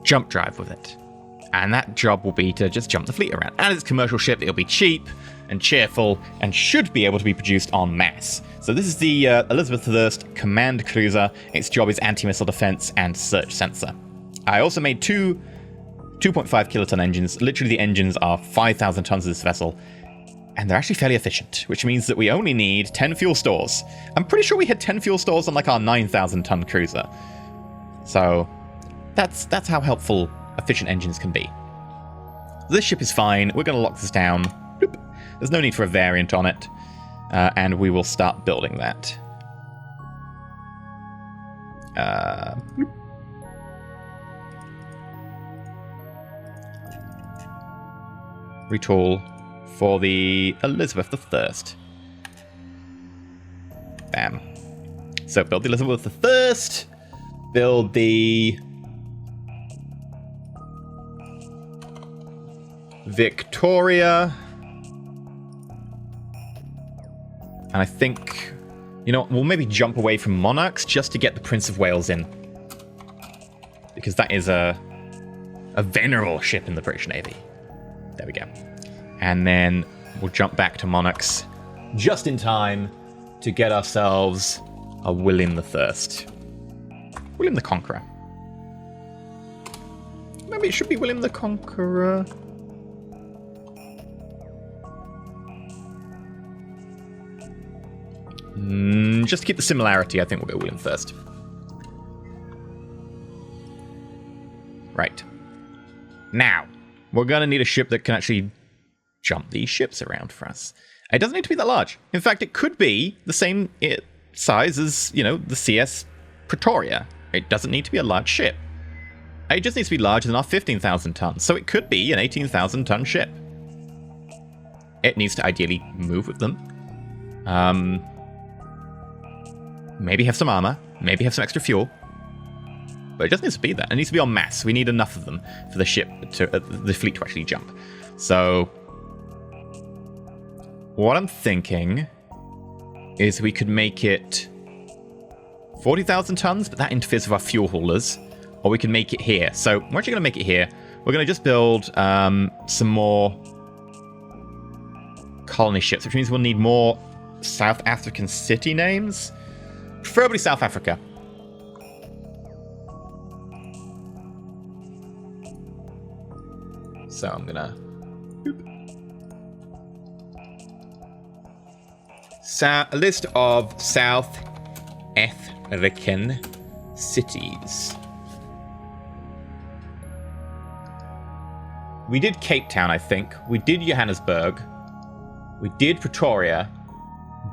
jump drive with it. And that job will be to just jump the fleet around. And it's a commercial ship, it'll be cheap and cheerful and should be able to be produced en masse. So this is the Elizabeth I command cruiser. Its job is anti-missile defense and search sensor. I also made 2 2.5 kiloton engines. Literally the engines are 5,000 tons of this vessel. And they're actually fairly efficient, which means that we only need 10 fuel stores. I'm pretty sure we had 10 fuel stores on our 9,000 ton cruiser. So that's how helpful efficient engines can be. This ship is fine. We're going to lock this down. Bloop. There's no need for a variant on it. And we will start building that. Retool for the Elizabeth I. Bam. So build the Elizabeth I. Build the Victoria. And I think, we'll maybe jump away from Monarchs just to get the Prince of Wales in. Because that is a venerable ship in the British Navy. There we go. And then we'll jump back to Monarchs just in time to get ourselves a William the First. William the Conqueror. Maybe it should be William the Conqueror. Just to keep the similarity, I think we'll go William first. Right. Now, we're going to need a ship that can actually jump these ships around for us. It doesn't need to be that large. In fact, it could be the same size as, you know, the CS Pretoria. It doesn't need to be a large ship. It just needs to be larger than our 15,000 tons. So it could be an 18,000 ton ship. It needs to ideally move with them. Maybe have some armor. Maybe have some extra fuel. But it just needs to be that. It needs to be en masse. We need enough of them for the ship, the fleet to actually jump. So, what I'm thinking is we could make it 40,000 tons, but that interferes with our fuel haulers. Or we can make it here. So, we're actually going to make it here. We're going to just build some more colony ships, which means we'll need more South African city names. Preferably South Africa. So I'm gonna a list of South African cities. We did Cape Town, I think. We did Johannesburg. We did Pretoria.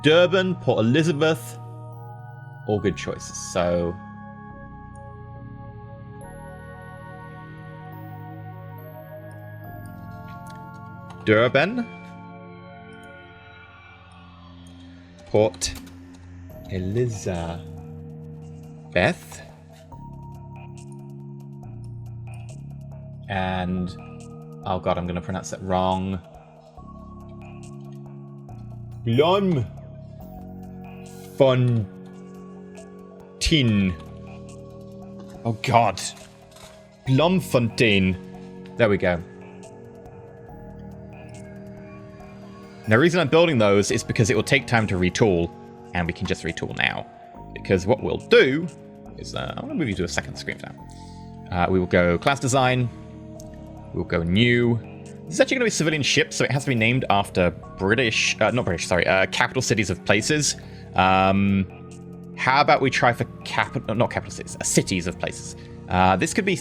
Durban, Port Elizabeth. All good choices. So Durban, Port Elizabeth, and oh god, I'm going to pronounce that wrong. Bloemfontein. Oh god. Bloemfontein. There we go. Now, the reason I'm building those is because it will take time to retool, and we can just retool now. Because what we'll do is, I'm going to move you to a second screen for now. We will go class design. We'll go new. This is actually going to be civilian ships, so it has to be named after capital cities of places. How about we try for not capital cities, cities of places. This could be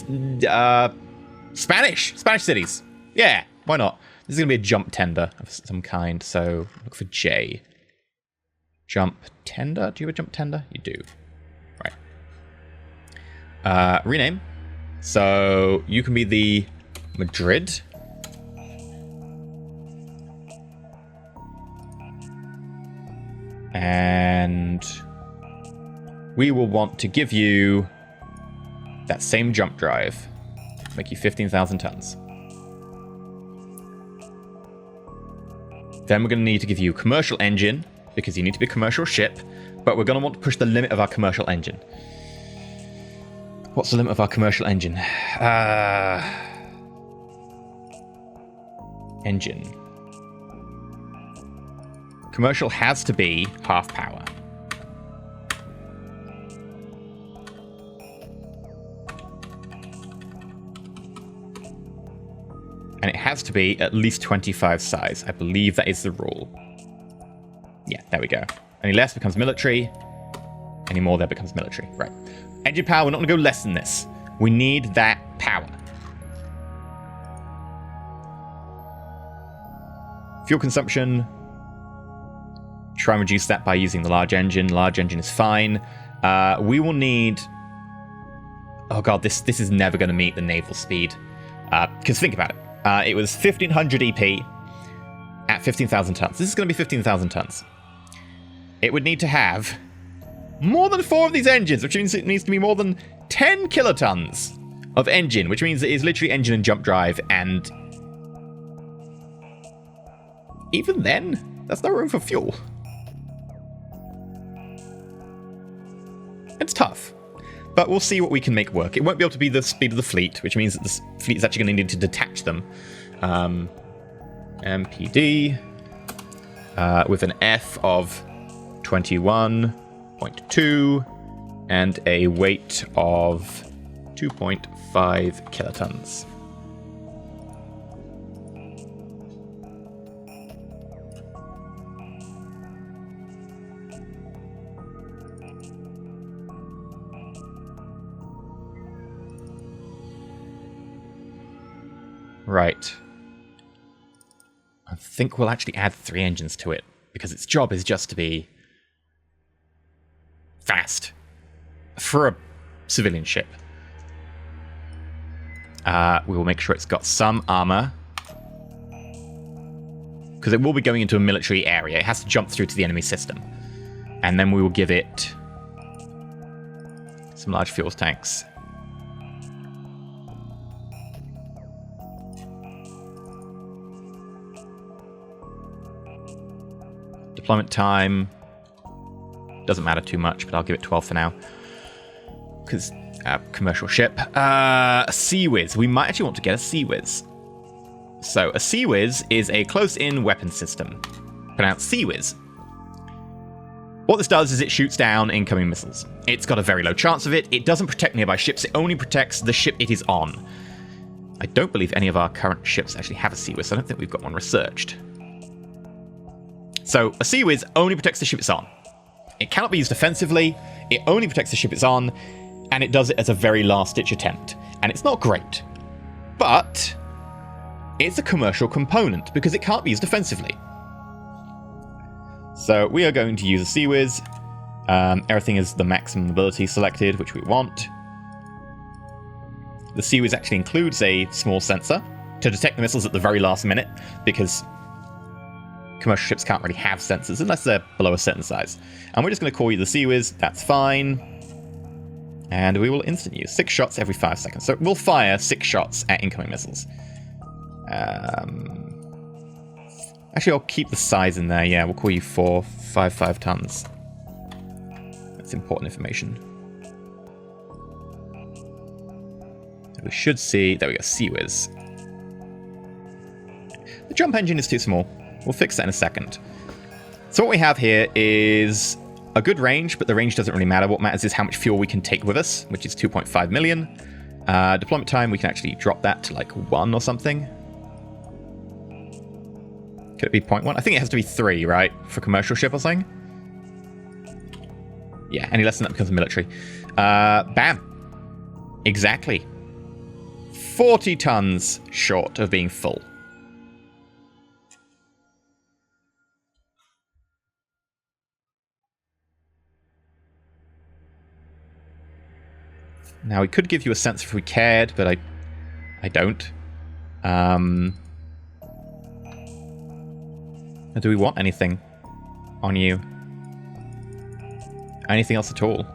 Spanish cities. Yeah, why not? This is going to be a jump tender of some kind, so look for J. Jump tender? Do you have a jump tender? You do. Right. Rename. So you can be the Madrid. And we will want to give you that same jump drive. Make you 15,000 tons. Then we're going to need to give you a commercial engine, because you need to be a commercial ship, but we're going to want to push the limit of our commercial engine. What's the limit of our commercial engine? Engine. Commercial has to be half power. And it has to be at least 25 size. I believe that is the rule. Yeah, there we go. Any less becomes military. Any more there becomes military. Right. Engine power, we're not going to go less than this. We need that power. Fuel consumption. Try and reduce that by using the large engine. Large engine is fine. We will need... Oh god, this is never going to meet the naval speed. Because think about it. It was 1500 EP at 15,000 tons. This is going to be 15,000 tons. It would need to have more than 4 of these engines, which means it needs to be more than 10 kilotons of engine, which means it is literally engine and jump drive, and even then, there's no room for fuel. It's tough. But we'll see what we can make work. It won't be able to be the speed of the fleet, which means that the fleet is actually going to need to detach them. MPD. with an F of 21.2 and a weight of 2.5 kilotons. Right. I think we'll actually add 3 engines to it, because its job is just to be fast for a civilian ship. We will make sure it's got some armor, because it will be going into a military area. It has to jump through to the enemy system. And then we will give it some large fuel tanks. Deployment time doesn't matter too much, but I'll give it 12 for now, because commercial ship. A Sea Whiz. We might actually want to get a Sea Whiz. So a Sea Whiz is a close-in weapon system, pronounced Sea Whiz. What this does is it shoots down incoming missiles. It's got a very low chance of it. It doesn't protect nearby ships. It only protects the ship it is on. I don't believe any of our current ships actually have a Sea Whiz, so I don't think we've got one researched. So a Sea Whiz only protects the ship it's on. It cannot be used offensively. It only protects the ship it's on, and it does it as a very last-ditch attempt. And it's not great, but it's a commercial component because it can't be used offensively. So we are going to use a Sea Whiz. Everything is the maximum ability selected, which we want. The Sea Whiz actually includes a small sensor to detect the missiles at the very last minute, because commercial ships can't really have sensors unless they're below a certain size. And we're just going to call you the Sea Whiz. That's fine. And we will instant use 6 shots every 5 seconds. So we'll fire 6 shots at incoming missiles. Actually, I'll keep the size in there. Yeah, we'll call you 455 tons. That's important information. We should see... There we go, Sea Whiz. The jump engine is too small. We'll fix that in a second. So what we have here is a good range, but the range doesn't really matter. What matters is how much fuel we can take with us, which is 2.5 million. Deployment time, we can actually drop that to like 1 or something. Could it be 0.1? I think it has to be 3, right? For commercial ship or something? Yeah, any less than that becomes military. Bam. Exactly. 40 tons short of being full. Now, we could give you a sensor if we cared, but I don't. Do we want anything on you? Anything else at all?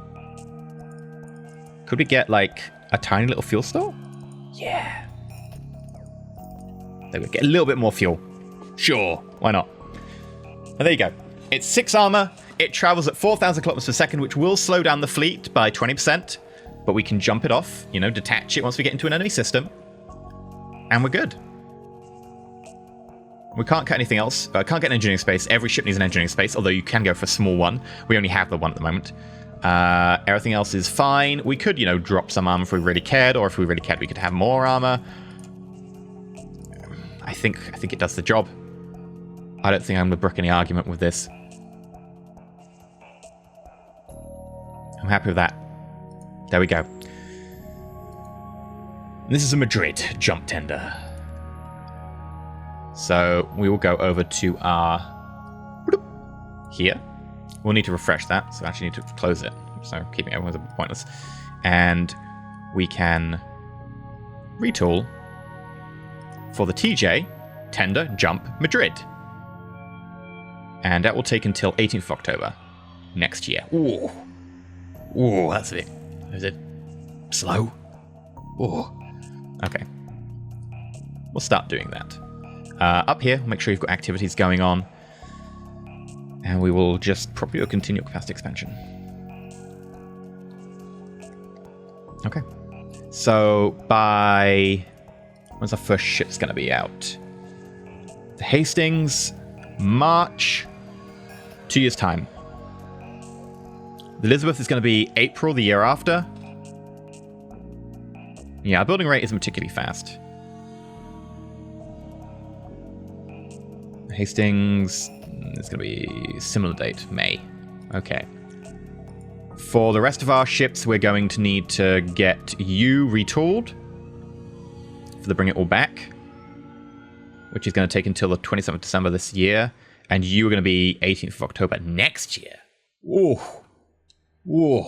Could we get, like, a tiny little fuel store? Yeah. There we go. Get a little bit more fuel. Sure. Why not? And there you go. It's 6 armor. It travels at 4,000 kilometers per second, which will slow down the fleet by 20%. But we can jump it off, you know, detach it once we get into an enemy system. And we're good. We can't cut anything else. Can't get an engineering space. Every ship needs an engineering space, although you can go for a small one. We only have the one at the moment. Everything else is fine. We could, you know, drop some armor if we really cared, or if we really cared, we could have more armor. I think it does the job. I don't think I'm going to brook any argument with this. I'm happy with that. There we go. This is a Madrid jump tender. So we will go over to our... here. We'll need to refresh that, so I actually need to close it. So keeping everyone's a bit pointless. And we can retool for the TJ tender jump Madrid. And that will take until 18th of October next year. Ooh. Ooh, that's a bit... Is it slow? Oh, okay. We'll start doing that. Up here, make sure you've got activities going on. And we will just probably continue capacity expansion. Okay. So by... when's our first ship's going to be out? The Hastings March, 2 years' time. Elizabeth is going to be April the year after. Yeah, our building rate isn't particularly fast. Hastings is going to be similar date, May. Okay. For the rest of our ships, we're going to need to get you retooled for the bring it all back, which is going to take until the 27th of December this year, and you are going to be 18th of October next year. Ooh. Ooh.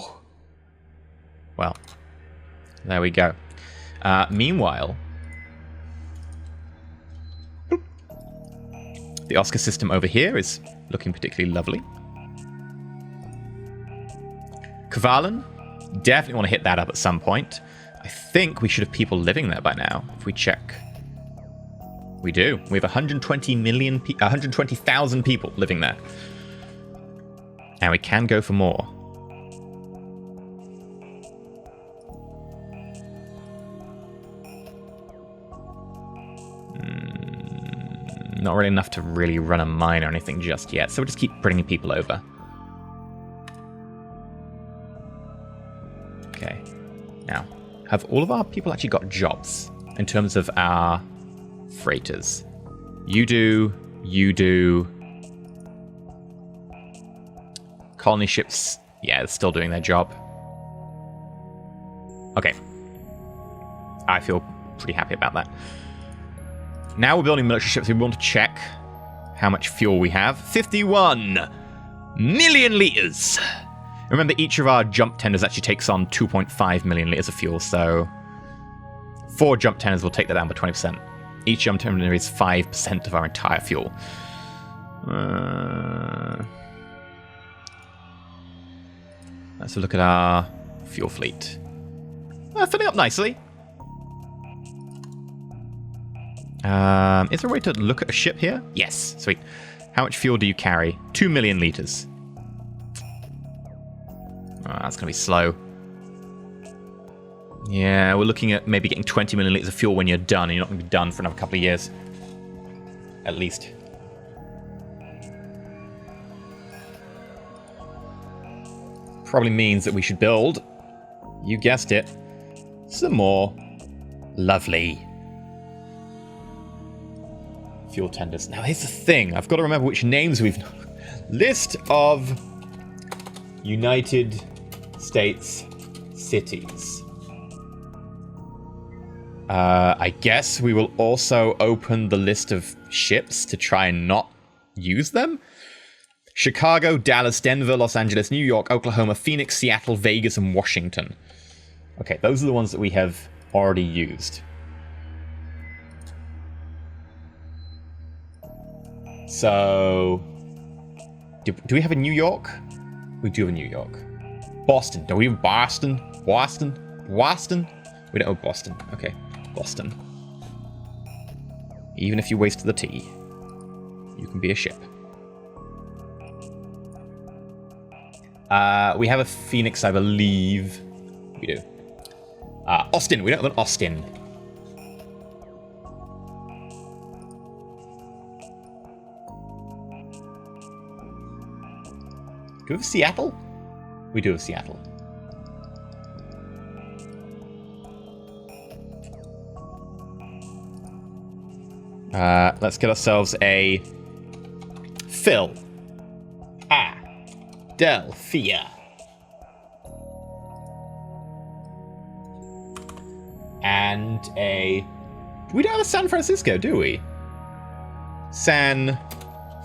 Well, there we go. Meanwhile, the Oscar system over here is looking particularly lovely. Kvalan, definitely want to hit that up at some point. I think we should have people living there by now, if we check. We do. We have 120,000 people living there. And we can go for more. Not really enough to really run a mine or anything just yet, so we'll just keep bringing people over. Okay. Now, have all of our people actually got jobs in terms of our freighters? You do. You do. Colony ships, yeah, they're still doing their job. Okay. I feel pretty happy about that. Now we're building military ships. We want to check how much fuel we have. 51 million liters. Remember, each of our jump tenders actually takes on 2.5 million liters of fuel, so 4 jump tenders will take that down by 20%. Each jump tender is 5% of our entire fuel. Let's look at our fuel fleet. Filling up nicely. Is there a way to look at a ship here? Yes, sweet. How much fuel do you carry? 2 million liters. That's going to be slow. Yeah, we're looking at maybe getting 20 million liters of fuel when you're done, and you're not going to be done for another couple of years. At least. Probably means that we should build, you guessed it, some more lovely fuel tenders. Now, here's the thing. I've got to remember which names we've... List of United States cities. I guess we will also open the list of ships to try and not use them. Chicago, Dallas, Denver, Los Angeles, New York, Oklahoma, Phoenix, Seattle, Vegas, and Washington. Okay, those are the ones that we have already used. So, do we have a New York? We do have a New York. Boston. Do we have Boston? Boston? Boston? We don't have Boston. Okay, Boston. Even if you waste the T, you can be a ship. We have a Phoenix, I believe. We do. Austin. We don't have an Austin. Do we have Seattle? We do have Seattle. Let's get ourselves a Philadelphia. And a... We don't have a San Francisco, do we? San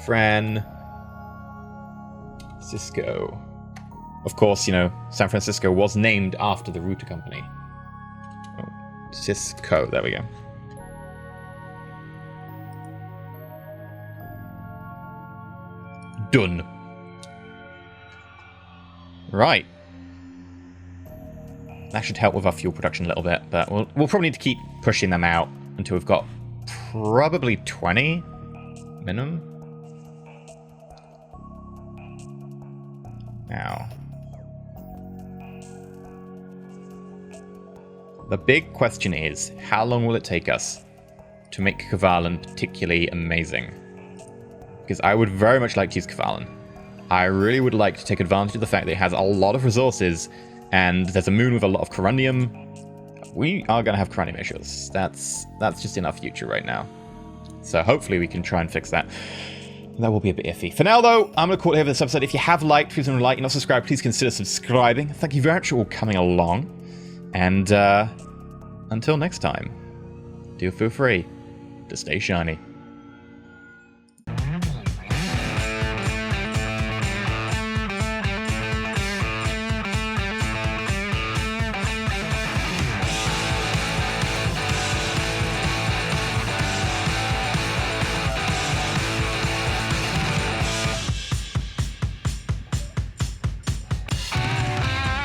Francisco. Of course, you know, San Francisco was named after the router company. Oh, Cisco, there we go. Done. Right. That should help with our fuel production a little bit, but we'll probably need to keep pushing them out until we've got probably 20 minimum. Now, the big question is, how long will it take us to make Kvalan particularly amazing? because I would very much like to use Kefalon. I really would like to take advantage of the fact that it has a lot of resources, and there's a moon with a lot of corundium. We are going to have corundium issues. That's just in our future right now. So hopefully we can try and fix that. That will be a bit iffy. For now, though, I'm going to call it here for this episode. If you have liked, please don't like. You're not subscribed, please consider subscribing. Thank you very much for all coming along. And until next time, do feel free to stay shiny.